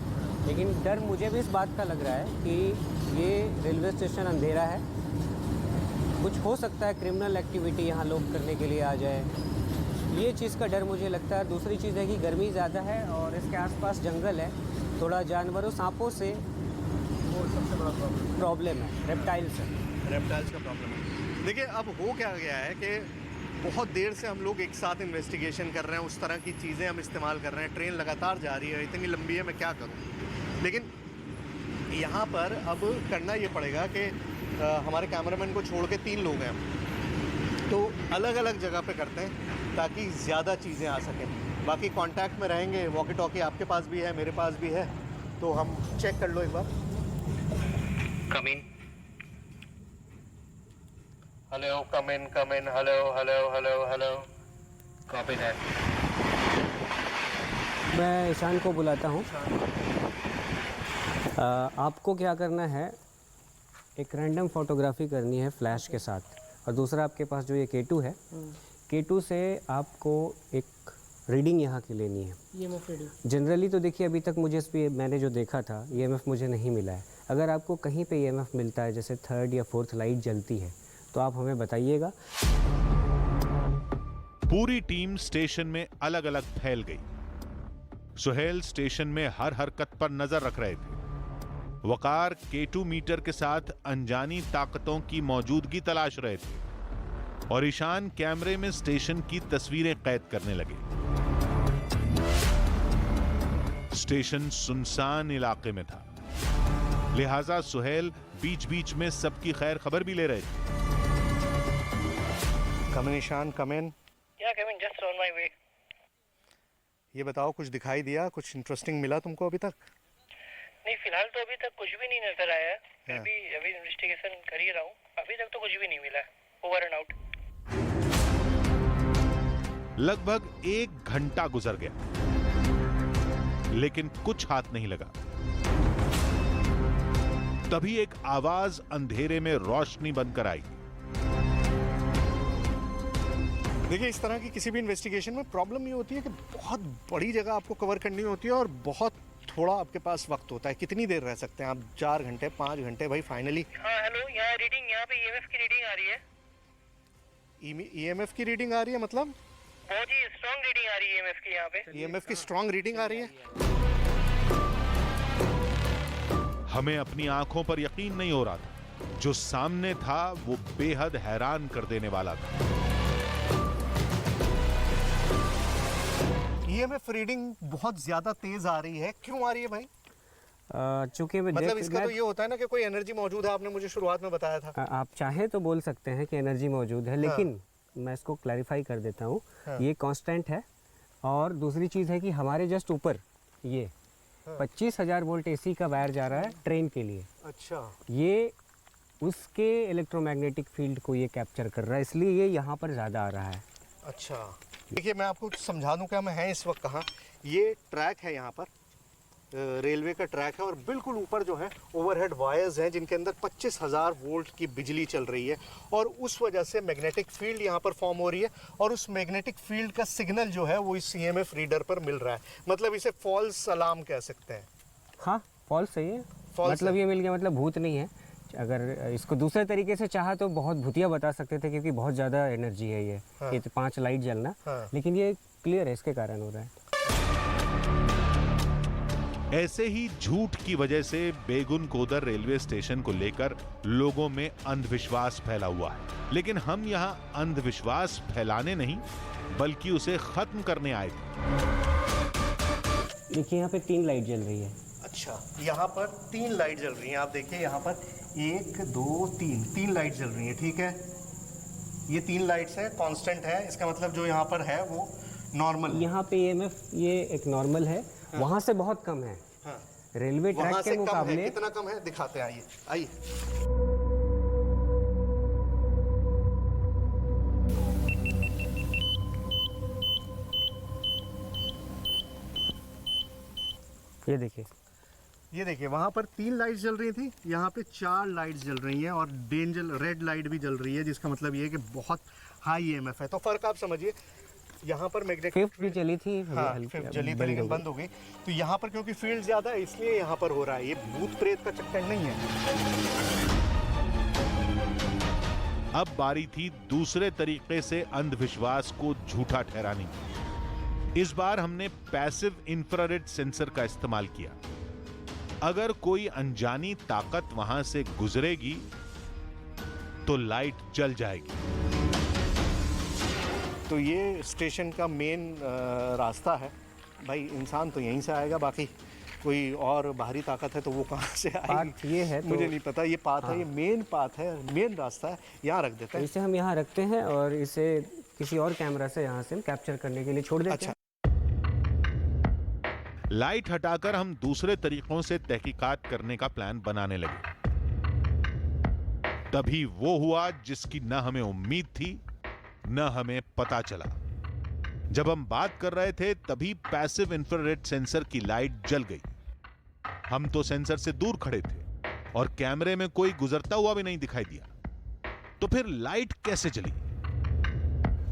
लेकिन डर मुझे भी इस बात का लग रहा है कि ये रेलवे स्टेशन अंधेरा है, कुछ हो सकता है क्रिमिनल एक्टिविटी यहाँ लोग करने के लिए आ जाए, ये चीज़ का डर मुझे लगता है। दूसरी चीज़ है कि गर्मी ज़्यादा है और इसके आसपास जंगल है, थोड़ा जानवरों सांपों से वो सबसे बड़ा प्रॉब्लम है, रेप्टाइल्स का प्रॉब्लम है। देखिए अब हो क्या गया है कि बहुत देर से हम लोग एक साथ इन्वेस्टिगेशन कर रहे हैं, उस तरह की चीज़ें हम इस्तेमाल कर रहे हैं। ट्रेन लगातार जा रही है, इतनी लंबी है, मैं क्या करूं। लेकिन यहाँ पर अब करना ये पड़ेगा कि हमारे कैमरामैन को छोड़ के 3 लोग हैं, तो अलग अलग जगह पे करते हैं ताकि ज़्यादा चीज़ें आ सकें। बाकी कांटेक्ट में रहेंगे। वॉकी टॉकी आपके पास भी है, मेरे पास भी है, तो हम चेक कर लो एक बार। Come in. Hello, come in, hello hello hello hello, copy that. मैं ईशान को बुलाता हूँ। आपको क्या करना है, एक रैंडम फोटोग्राफी करनी है फ्लैश के साथ, और दूसरा आपके पास जो ये K2 है, K2 से आपको एक रीडिंग यहाँ की लेनी है। EMF reading. जनरली तो देखिए अभी तक मुझे इस पर मैंने जो देखा था EMF मुझे नहीं मिला है। अगर आपको कहीं पे ईएमएफ मिलता है, जैसे थर्ड या फोर्थ लाइट जलती है, तो आप हमें बताइएगा। पूरी टीम स्टेशन में अलग अलग फैल गई। सुहेल स्टेशन में हर हरकत पर नजर रख रहे थे। वकार K2 मीटर के साथ अनजानी ताकतों की मौजूदगी तलाश रहे थे और ईशान कैमरे में स्टेशन की तस्वीरें कैद करने लगे। स्टेशन सुनसान इलाके में था, लिहाजा सुहेल बीच बीच में सबकी खैर खबर भी ले रहे थे। Come in Ishan, come in. Just on my way. ये बताओ, कुछ दिखाई दिया, कुछ इंटरेस्टिंग मिला तुमको अभी तक? नहीं, फिलहाल तो अभी तक कुछ भी नहीं नजर आया है। फिर भी अभी इन्वेस्टिगेशन कर ही रहा हूँ। अभी तक तो कुछ भी नहीं मिला है। Over and out. लगभग 1 घंटा गुजर गया, लेकिन कुछ हाथ नहीं लगा। तभी एक आवाज अंधेरे में रोशनी बनकर आई। देखिए, इस तरह की किसी भी इन्वेस्टिगेशन में प्रॉब्लम ये होती है कि बहुत बड़ी जगह आपको कवर करनी होती है और बहुत थोड़ा आपके पास वक्त होता है। कितनी देर रह सकते हैं आप? 4 घंटे, 5 घंटे? भाई फाइनली। हाँ हेलो, यहाँ रीडिंग, यहाँ पे ईएमएफ की रीडिंग आ रही है। ईएमएफ की रीडिंग आ रही है? मतलब बहुत ही स्ट्रॉन्ग रीडिंग आ रही है ईएमएफ की। यहाँ पे ईएमएफ की स्ट्रॉन्ग रीडिंग आ रही है। हमें अपनी आंखों पर यकीन नहीं हो रहा था। जो सामने था वो बेहद हैरान कर देने वाला था। ईएमएफ रीडिंग बहुत ज्यादा तेज आ रही है। क्यों आ रही है भाई? चूंकि मतलब इसका तो ये होता है ना कि कोई एनर्जी मौजूद है। आपने मुझे शुरुआत में बताया था। आप चाहे तो बोल सकते हैं कि एनर्जी मौजूद है, लेकिन मैं इसको क्लैरिफाई कर देता हूँ। ये कांस्टेंट है। और दूसरी चीज़ है कि हमारे जस्ट ऊपर ये 25,000 वोल्ट एसी का वायर जा रहा है ट्रेन के लिए। अच्छा। ये उसके इलेक्ट्रोमैग्नेटिक फील्ड को ये कैप्चर कर रहा है, इसलिए ये यहाँ पर ज़्यादा आ रहा है। अच्छा, देखिए मैं आपको समझा दूं क्या मैं है इस वक्त कहाँ। ये ट्रैक है, यहाँ पर रेलवे का ट्रैक है और बिल्कुल ऊपर जो है ओवरहेड वायर्स हैं जिनके अंदर 25,000 वोल्ट की बिजली चल रही है और उस वजह से मैग्नेटिक फील्ड यहाँ पर फॉर्म हो रही है और उस मैग्नेटिक फील्ड का सिग्नल जो है वो इस ईएमएफ रीडर पर मिल रहा है। मतलब इसे फॉल्स अलार्म कह सकते हैं। हाँ, फॉल्स सही है। मतलब ये मिल गया, मतलब भूत नहीं है। अगर इसको दूसरे तरीके से चाहा तो बहुत भूतिया बता सकते थे, क्योंकि बहुत ज़्यादा एनर्जी है ये। ये तो 5 लाइट जलना। लेकिन ये क्लियर है, इसके कारण हो रहा है। ऐसे ही झूठ की वजह से बेगुन कोदर रेलवे स्टेशन को लेकर लोगों में अंधविश्वास फैला हुआ है। लेकिन हम यहाँ अंधविश्वास फैलाने नहीं, बल्कि उसे खत्म करने आए थे। देखिए, यहाँ पे 3 लाइट जल रही है। अच्छा, यहाँ पर 3 लाइट जल रही हैं। आप देखिए यहाँ पर 1 2 3 लाइट जल रही हैं। ठीक है, ये 3 लाइट्स हैं, कांस्टेंट है। इसका मतलब जो यहाँ पर है वो नॉर्मल। यहाँ पे ईएमएफ ये एक नॉर्मल है। वहाँ से बहुत कम है। रेलवे ट्रैक के मुकाबले। कितना कम है दिखाते हैं, आइए आइए। ये देखिए वहाँ पर 3 लाइट्स जल रही थी, यहाँ पे 4 लाइट्स जल रही हैं और डेंजर रेड लाइट भी जल रही है, जिसका मतलब ये है कि बहुत हाई ईएमएफ है। तो फर्क आप समझिए, यहाँ पर मैग्नेटिक फिफ्थ भी चली थी। हाँ, फिफ्थ जली थी लेकिन बंद हो गई। तो यहाँ पर क्योंकि फील्ड ज्यादा है इसलिए यहाँ पर हो रहा है। ये भूत प्रेत का चक्कर नहीं है। अब बारी थी दूसरे तरीके से अंधविश्वास को झूठा ठहराने की। इस बार हमने पैसिव इंफ्रारेड सेंसर का इस्तेमाल किया। अगर कोई अनजानी ताकत वहां से गुजरेगी तो लाइट जल जाएगी। तो ये स्टेशन का मेन रास्ता है। भाई इंसान तो यहीं से आएगा, बाकी कोई और बाहरी ताकत है तो वो कहाँ से आएगी ये है तो मुझे नहीं पता। ये पाथ है, ये मेन पाथ है, मेन रास्ता है, यहाँ रख देते हैं। इसे हम यहाँ रखते हैं और इसे किसी और कैमरा से यहाँ से कैप्चर करने के लिए छोड़ देते हैं। लाइट हटाकर हम दूसरे तरीकों से तहकीकात करने का प्लान बनाने लगे। तभी वो हुआ जिसकी न हमें उम्मीद थी न हमें पता चला। जब हम बात कर रहे थे तभी पैसिव इंफ्रारेड सेंसर की लाइट जल गई। हम तो सेंसर से दूर खड़े थे और कैमरे में कोई गुजरता हुआ भी नहीं दिखाई दिया। तो फिर लाइट कैसे जली?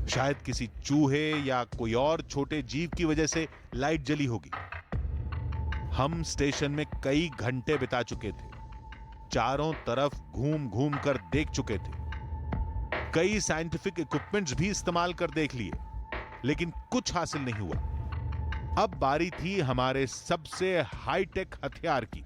शायद किसी चूहे या कोई और छोटे जीव की वजह से लाइट जली होगी। हम स्टेशन में कई घंटे बिता चुके थे चारों तरफ घूम घूम कर देख चुके थे। कई साइंटिफिक इक्विपमेंट्स भी इस्तेमाल कर देख लिए, लेकिन कुछ हासिल नहीं हुआ। अब बारी थी हमारे सबसे हाईटेक हथियार की।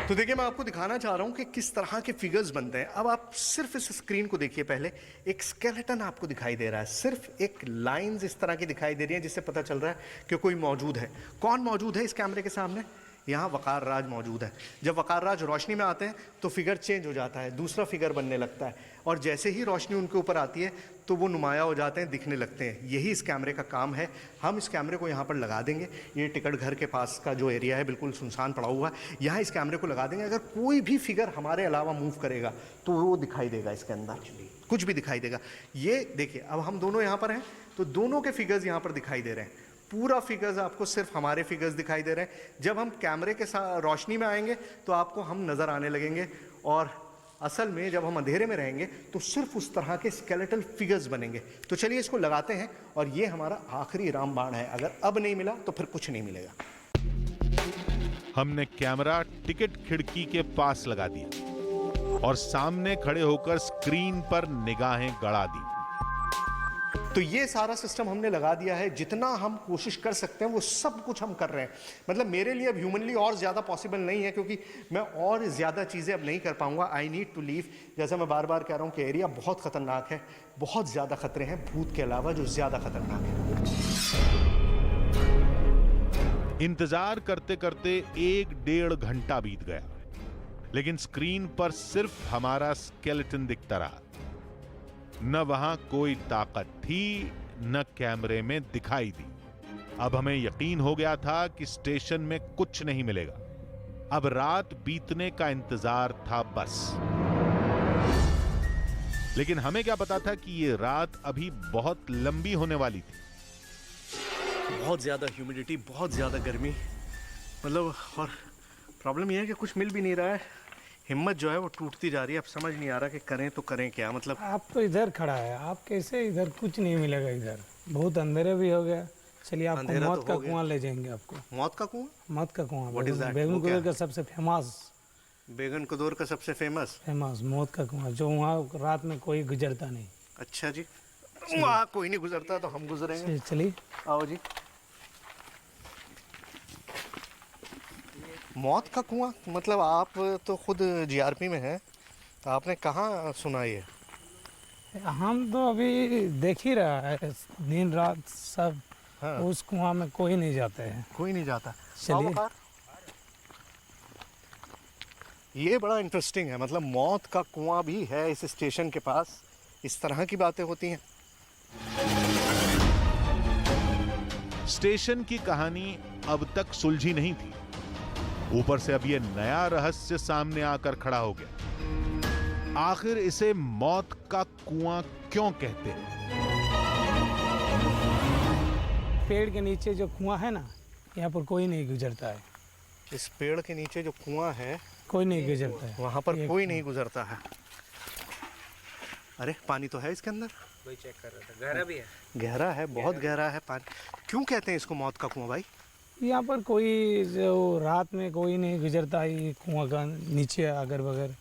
तो देखिए, मैं आपको दिखाना चाह रहा हूं कि किस तरह के फिगर्स बनते हैं। अब आप सिर्फ इस स्क्रीन को देखिए। पहले एक स्केलेटन आपको दिखाई दे रहा है, सिर्फ एक लाइंस इस तरह की दिखाई दे रही है, जिससे पता चल रहा है कि कोई मौजूद है। कौन मौजूद है इस कैमरे के सामने? यहाँ वकार राज मौजूद है। जब वकार राज रोशनी में आते हैं तो फिगर चेंज हो जाता है, दूसरा फिगर बनने लगता है, और जैसे ही रोशनी उनके ऊपर आती है तो वो नुमाया हो जाते हैं, दिखने लगते हैं। यही इस कैमरे का काम है। हम इस कैमरे को यहाँ पर लगा देंगे। ये टिकट घर के पास का जो एरिया है, बिल्कुल सुनसान पड़ा हुआ है, यहाँ इस कैमरे को लगा देंगे। अगर कोई भी फिगर हमारे अलावा मूव करेगा तो वो दिखाई देगा, इसके अंदर कुछ भी दिखाई देगा। ये देखिए, अब हम दोनों यहाँ पर हैं तो दोनों के फिगर्स यहाँ पर दिखाई दे रहे हैं। पूरा फिगर्स आपको सिर्फ हमारे फिगर्स दिखाई दे रहे हैं। जब हम कैमरे के साथ रोशनी में आएंगे तो आपको हम नज़र आने लगेंगे, और असल में जब हम अंधेरे में रहेंगे तो सिर्फ उस तरह के स्केलेटल फिगर्स बनेंगे। तो चलिए इसको लगाते हैं, और ये हमारा आखिरी रामबाण है। अगर अब नहीं मिला तो फिर कुछ नहीं मिलेगा। हमने कैमरा टिकट खिड़की के पास लगा दिया और सामने खड़े होकर स्क्रीन पर निगाहें गड़ा दी। तो ये सारा सिस्टम हमने लगा दिया है। जितना हम कोशिश कर सकते हैं वो सब कुछ हम कर रहे हैं। मतलब मेरे लिए अब ह्यूमनली और ज़्यादा पॉसिबल नहीं है, क्योंकि मैं और ज़्यादा चीज़ें अब नहीं कर पाऊंगा। I need to leave. जैसा मैं बार बार कह रहा हूँ कि एरिया बहुत ख़तरनाक है, बहुत ज़्यादा खतरे हैं भूत के अलावा जो ज़्यादा खतरनाक है। इंतजार करते करते 1-1.5 घंटा बीत गया, लेकिन स्क्रीन पर सिर्फ हमारा स्केलेटन दिखता रहा। न वहां कोई ताकत थी, न कैमरे में दिखाई दी। अब हमें यकीन हो गया था कि स्टेशन में कुछ नहीं मिलेगा। अब रात बीतने का इंतजार था बस। लेकिन हमें क्या पता था कि ये रात अभी बहुत लंबी होने वाली थी। बहुत ज़्यादा ह्यूमिडिटी, बहुत ज़्यादा गर्मी, मतलब, और प्रॉब्लम यह है कि कुछ मिल भी नहीं रहा है। हिम्मत जो है वो टूटती जा रही है। अब समझ नहीं आ रहा कि करें तो करें क्या। मतलब आप तो इधर खड़ा है, आप कैसे इधर? कुछ नहीं मिलेगा इधर, बहुत अंधेरे भी हो गया। चलिए आपको मौत का कुआं ले जाएंगे। आपको मौत का कुआं? मौत का कुआं बेगम कुदौर का सबसे फेमस। बेगम कुदौर का सबसे फेमस मौत का कुआं, जो वहाँ रात में कोई गुजरता नहीं। अच्छा जी, वहाँ कोई नहीं गुजरता तो हम गुजरेंगे। चलिए आओ जी। मौत का कुआं, मतलब आप तो खुद जीआरपी में हैं, तो आपने कहाँ सुना ये? हम तो अभी देख ही रहा है, दिन रात सब। हाँ। उस कुआं में कोई नहीं जाते हैं। कोई नहीं जाता। चलिए, ये बड़ा इंटरेस्टिंग है। मतलब मौत का कुआं भी है इस स्टेशन के पास। इस तरह की बातें होती हैं। स्टेशन की कहानी अब तक सुलझी नहीं थी, ऊपर से अब यह नया रहस्य सामने आकर खड़ा हो गया। आखिर इसे मौत का कुआं क्यों कहते हैं? पेड़ के नीचे जो कुआं है ना, यहाँ पर कोई नहीं गुजरता है। इस पेड़ के नीचे जो कुआं है, कोई नहीं गुजरता है। वहां पर कोई नहीं गुजरता है। अरे पानी तो है इसके अंदर। वही चेक कर रहा था। गहरा भी है? गहरा है, बहुत गहरा है पानी। क्यों कहते हैं इसको मौत का कुआं भाई? यहाँ पर कोई जो रात में कोई नहीं गुजरता, ये कुआं का नीचे अगर बगर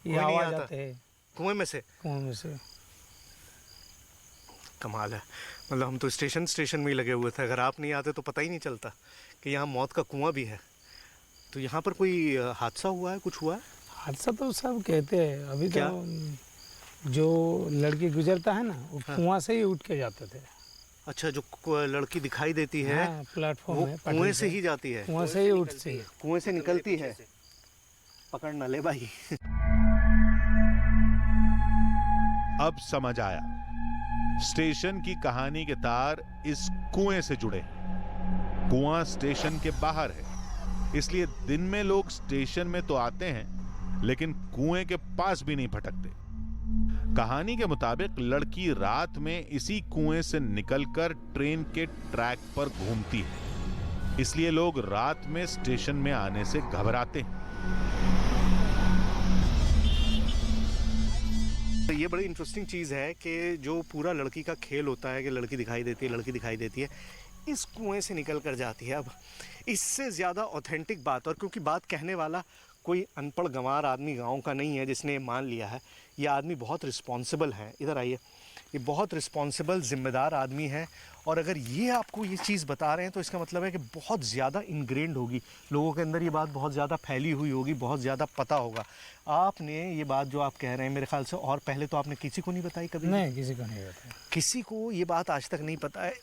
ये आवाज आते हैं कुएं में से। कमाल है। मतलब हम तो स्टेशन में ही लगे हुए थे। अगर आप नहीं आते तो पता ही नहीं चलता कि यहाँ मौत का कुआं भी है। तो यहाँ पर कोई हादसा हुआ है, कुछ हुआ है? हादसा तो सब कहते हैं। अभी क्या? तो जो लड़की गुजरता है ना, वो कुआं से ही उठ के जाते थे। अच्छा, जो लड़की दिखाई देती है, हाँ, प्लेटफॉर्म वो कुएं से ही जाती है? कुआं से ही उठती है, कुएं से निकलती है। पकड़ न ले भाई। अब समझ आया, स्टेशन की कहानी के तार इस कुएं से जुड़े। कुआं स्टेशन के बाहर है, इसलिए दिन में लोग स्टेशन में तो आते हैं, लेकिन कुएं के पास भी नहीं फटकते। कहानी के मुताबिक लड़की रात में इसी कुएं से निकलकर ट्रेन के ट्रैक पर घूमती है, इसलिए लोग रात में स्टेशन में आने से घबराते हैं। तो ये बड़ी इंटरेस्टिंग चीज़ है कि जो पूरा लड़की का खेल होता है कि लड़की दिखाई देती है, लड़की दिखाई देती है, इस कुएं से निकल कर जाती है। अब इससे ज़्यादा ऑथेंटिक बात, और क्योंकि बात कहने वाला कोई अनपढ़ गंवार आदमी गांव का नहीं है जिसने मान लिया है, ये आदमी बहुत रिस्पॉन्सिबल है। इधर आइए, ये बहुत रिस्पॉन्सिबल ज़िम्मेदार आदमी है, और अगर ये आपको ये चीज़ बता रहे हैं तो इसका मतलब है कि बहुत ज़्यादा इनग्रेंड होगी लोगों के अंदर, ये बात बहुत ज़्यादा फैली हुई होगी, बहुत ज़्यादा पता होगा। आपने ये बात जो आप कह रहे हैं मेरे ख्याल से, और पहले तो आपने किसी को नहीं बताई कभी? नहीं, किसी को नहीं बताया। किसी को ये बात आज तक नहीं पता है।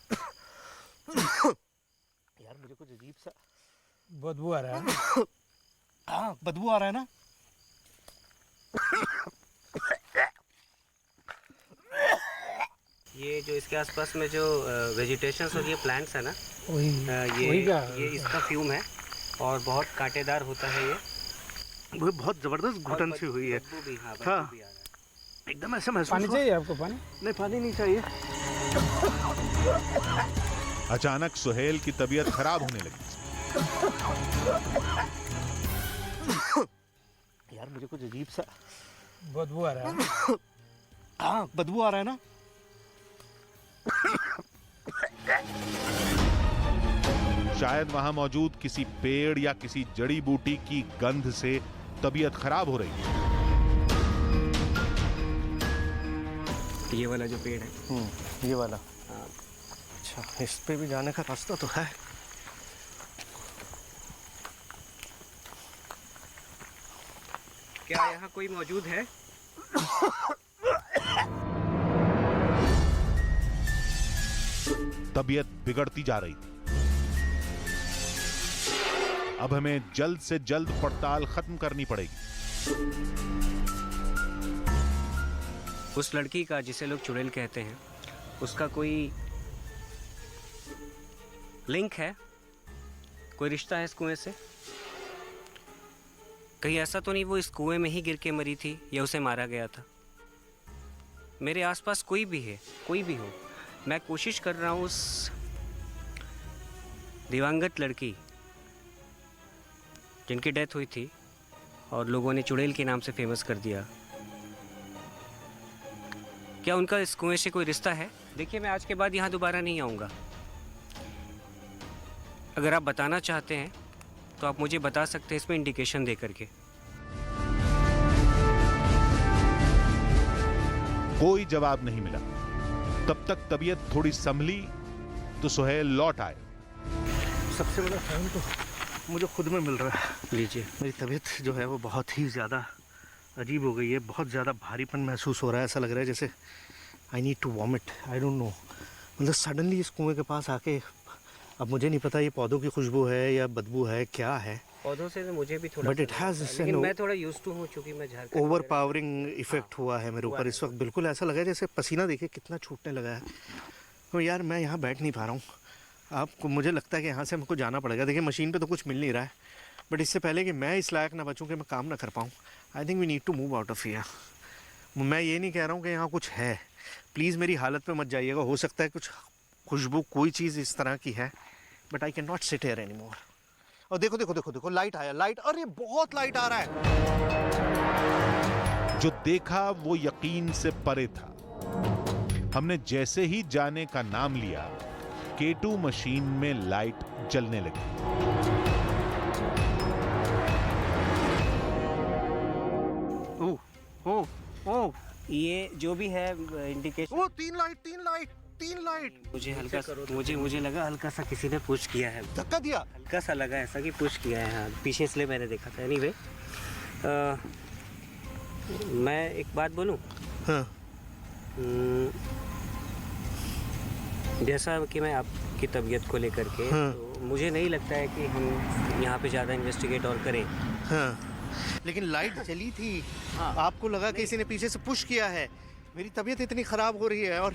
यार मुझे कुछ अजीब सा बदबू आ रहा है। हाँ, बदबू आ रहा है ना। ये जो इसके आसपास में जो वेजिटेशन और ये प्लांट्स है ना, ये इसका फ्यूम है और बहुत कांटेदार होता है ये। वो बहुत ज़बरदस्त घुटन सी हुई है। हाँ, एकदम ऐसा महसूस। पानी चाहिए आपको? पानी नहीं, पानी नहीं चाहिए। अचानक सुहेल की तबीयत खराब होने लगी। यार मुझे कुछ अजीब सा बदबू आ रहा है। हाँ, बदबू आ रहा है ना। शायद वहां मौजूद किसी पेड़ या किसी जड़ी बूटी की गंध से तबीयत खराब हो रही है। ये वाला जो पेड़ है, ये वाला। अच्छा, इस पे भी जाने का रास्ता तो है। क्या यहाँ कोई मौजूद है? तबीयत बिगड़ती जा रही थी। अब हमें जल्द से जल्द पड़ताल खत्म करनी पड़ेगी। उस लड़की का जिसे लोग चुड़ैल कहते हैं, उसका कोई लिंक है, कोई रिश्ता है इस कुएं से? कहीं ऐसा तो नहीं वो इस कुएं में ही गिर के मरी थी या उसे मारा गया था? मेरे आसपास कोई भी है, कोई भी हो, मैं कोशिश कर रहा हूँ उस दिवंगत लड़की जिनकी डेथ हुई थी और लोगों ने चुड़ैल के नाम से फेमस कर दिया, क्या उनका इस कुएं से कोई रिश्ता है? देखिए, मैं आज के बाद यहाँ दोबारा नहीं आऊँगा। अगर आप बताना चाहते हैं तो आप मुझे बता सकते हैं इसमें इंडिकेशन दे करके। कोई जवाब नहीं मिला। तब तक तबीयत थोड़ी संभली तो सुहेल लौट आए। सबसे बड़ा साइन तो मुझे खुद में मिल रहा है। लीजिए। मेरी तबीयत जो है वो बहुत ही ज़्यादा अजीब हो गई है, बहुत ज़्यादा भारीपन महसूस हो रहा है। ऐसा लग रहा है जैसे I need to vomit, I don't know. मतलब सडनली इस कुएं के पास आके, अब मुझे नहीं पता ये पौधों की खुशबू है या बदबू है, क्या है। पौधों से तो मुझे भी थोड़ा, बट इट हैज़, लेकिन मैं थोड़ा यूज्ड टू हूँ चूँकि मैं झारखंड। ओवर पावरिंग इफेक्ट हुआ है मेरे ऊपर इस वक्त। बिल्कुल ऐसा लगा है जैसे पसीना देखिए कितना छूटने लगा है। तो यार मैं यहाँ बैठ नहीं पा रहा हूँ। आपको, मुझे लगता है कि यहाँ से हमको जाना पड़ेगा। देखिए मशीन पे तो कुछ मिल नहीं रहा है, बट इससे पहले कि मैं इस लायक ना बचूँ कि मैं काम ना कर पाऊँ, I think we need to move out of here. मैं ये नहीं कह रहा हूँ कि यहाँ कुछ है, प्लीज़ मेरी हालत पे मत जाइएगा। हो सकता है कुछ खुशबू, कोई चीज़ इस तरह की है, but I can not sit here any more. और देखो देखो देखो देखो, लाइट आया, लाइट, अरे बहुत लाइट आ रहा है। जो देखा वो यकीन से परे था। हमने जैसे ही जाने का नाम लिया, K2 मशीन में लाइट जलने लगी। ओह ओह ओह, ये जो भी है इंडिकेशन। वो तीन लाइट। मुझे लगा हल्का सा किसी ने पुश किया है, धक्का दिया, हल्का सा लगा ऐसा कि पुश किया है। हाँ, पीछे इसलिए मैंने देखा था। एनीवे, मैं एक बात बोलूं? हाँ। जैसा कि मैं आपकी तबीयत को लेकर के, हाँ। तो मुझे नहीं लगता है कि हम यहाँ पे ज़्यादा इन्वेस्टिगेट और करें। हाँ, लेकिन लाइट जली थी। हाँ। आपको लगा कि किसी ने पीछे से पुश किया है। मेरी तबीयत इतनी ख़राब हो रही है, और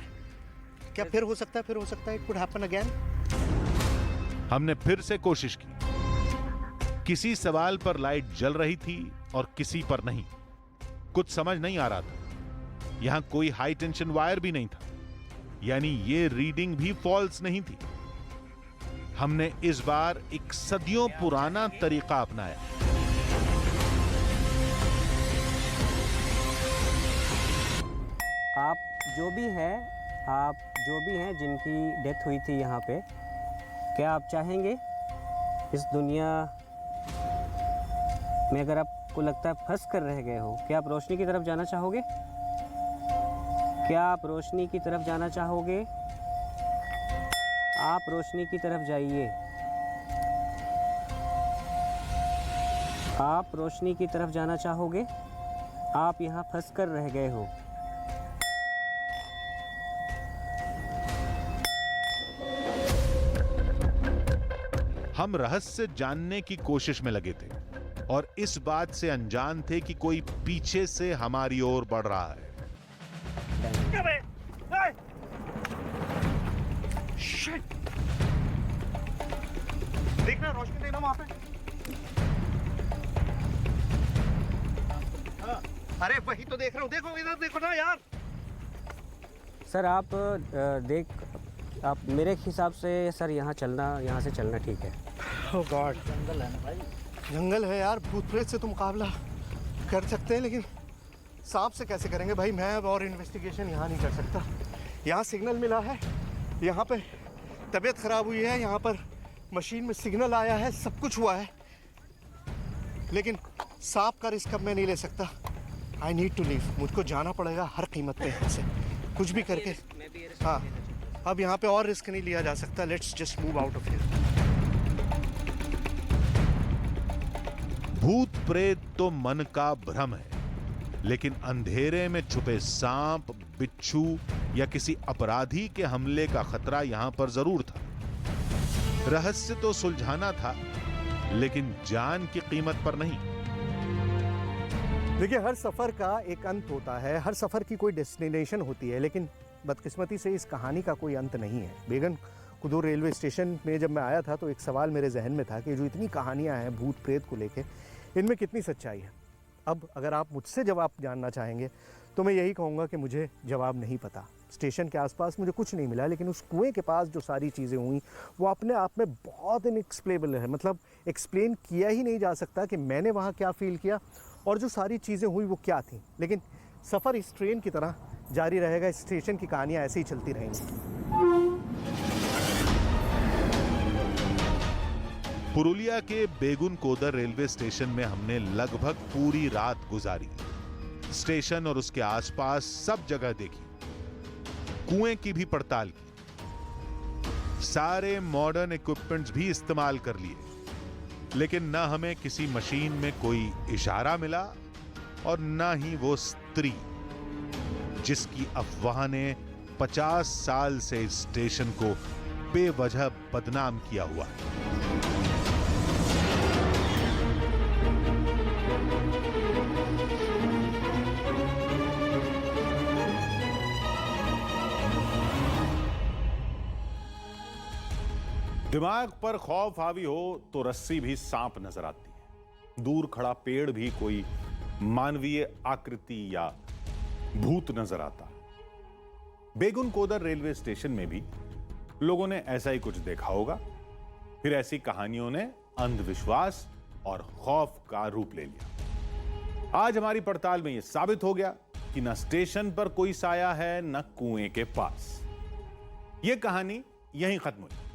क्या फिर हो सकता है, इट कुड हैपन अगेन। हमने फिर से कोशिश की। किसी सवाल पर लाइट जल रही थी और किसी पर नहीं। कुछ समझ नहीं आ रहा था। यहां कोई हाई टेंशन वायर भी नहीं था, यानी ये रीडिंग भी फॉल्स नहीं थी। हमने इस बार एक सदियों पुराना तरीका अपनाया। आप जो भी हैं जिनकी डेथ हुई थी यहाँ पे, क्या आप चाहेंगे इस दुनिया में अगर आपको लगता है फंस कर रह गए हो, क्या आप रोशनी की तरफ जाना चाहोगे? क्या आप रोशनी की तरफ जाना चाहोगे? आप रोशनी की तरफ जाइए। आप रोशनी की तरफ जाना चाहोगे? आप यहाँ फंस कर रह गए हो। हम रहस्य जानने की कोशिश में लगे थे और इस बात से अनजान थे कि कोई पीछे से हमारी ओर बढ़ रहा है। देखना, रोशनी देखना वहां पे। अरे वही तो देख रहा हूँ, देखो इधर देखो ना यार। सर आप आप मेरे हिसाब से सर यहाँ से चलना ठीक है। ओह गॉड, जंगल है ना भाई। जंगल है यार, भूत प्रेत से तो मुकाबला कर सकते हैं, लेकिन सांप से कैसे करेंगे भाई? मैं अब और इन्वेस्टिगेशन यहाँ नहीं कर सकता। यहाँ सिग्नल मिला है, यहाँ पे तबीयत खराब हुई है, यहाँ पर मशीन में सिग्नल आया है, सब कुछ हुआ है, लेकिन सांप का रिस्क अब मैं नहीं ले सकता। I need to leave. मुझको जाना पड़ेगा हर कीमत पे यहाँ से, कुछ भी करके। हाँ, अब यहाँ पे और रिस्क नहीं लिया जा सकता। Let's just move out of here. भूत प्रेत तो मन का भ्रम है, लेकिन अंधेरे में छुपे सांप, बिच्छू या किसी अपराधी के हमले का खतरा यहां पर जरूर था। रहस्य तो सुलझाना था, लेकिन जान की कीमत पर नहीं। देखिए, हर सफ़र का एक अंत होता है, हर सफ़र की कोई डेस्टिनेशन होती है, लेकिन बदकिस्मती से इस कहानी का कोई अंत नहीं है। बेगन कुदूर रेलवे स्टेशन में जब मैं आया था तो एक सवाल मेरे जहन में था कि जो इतनी कहानियां हैं भूत प्रेत को लेके, इनमें कितनी सच्चाई है। अब अगर आप मुझसे जवाब जानना चाहेंगे तो मैं यही कहूँगा कि मुझे जवाब नहीं पता। स्टेशन के आसपास मुझे कुछ नहीं मिला, लेकिन उस कुएं के पास जो सारी चीज़ें हुई वो अपने आप में बहुत इनएक्सप्लेनेबल है। मतलब एक्सप्लेन किया ही नहीं जा सकता कि मैंने वहाँ क्या फ़ील किया और जो सारी चीज़ें हुई वो क्या थी। लेकिन सफ़र इस ट्रेन की तरह जारी रहेगा, इस स्टेशन की कहानियाँ ऐसे ही चलती रहेंगी। पुरुलिया के बेगुन कोदर रेलवे स्टेशन में हमने लगभग पूरी रात गुजारी। स्टेशन और उसके आसपास सब जगह देखी, कुएं की भी पड़ताल की, सारे मॉडर्न इक्विपमेंट्स भी इस्तेमाल कर लिए, लेकिन न हमें किसी मशीन में कोई इशारा मिला और न ही वो स्त्री जिसकी अफवाह ने 50 साल से इस स्टेशन को बेवजह बदनाम किया हुआ है। दिमाग पर खौफ हावी हो तो रस्सी भी सांप नजर आती है, दूर खड़ा पेड़ भी कोई मानवीय आकृति या भूत नजर आता है। बेगुन कोदर रेलवे स्टेशन में भी लोगों ने ऐसा ही कुछ देखा होगा। फिर ऐसी कहानियों ने अंधविश्वास और खौफ का रूप ले लिया। आज हमारी पड़ताल में यह साबित हो गया कि न स्टेशन पर कोई साया है, न कुएं के पास। यह कहानी यहीं खत्म हुई।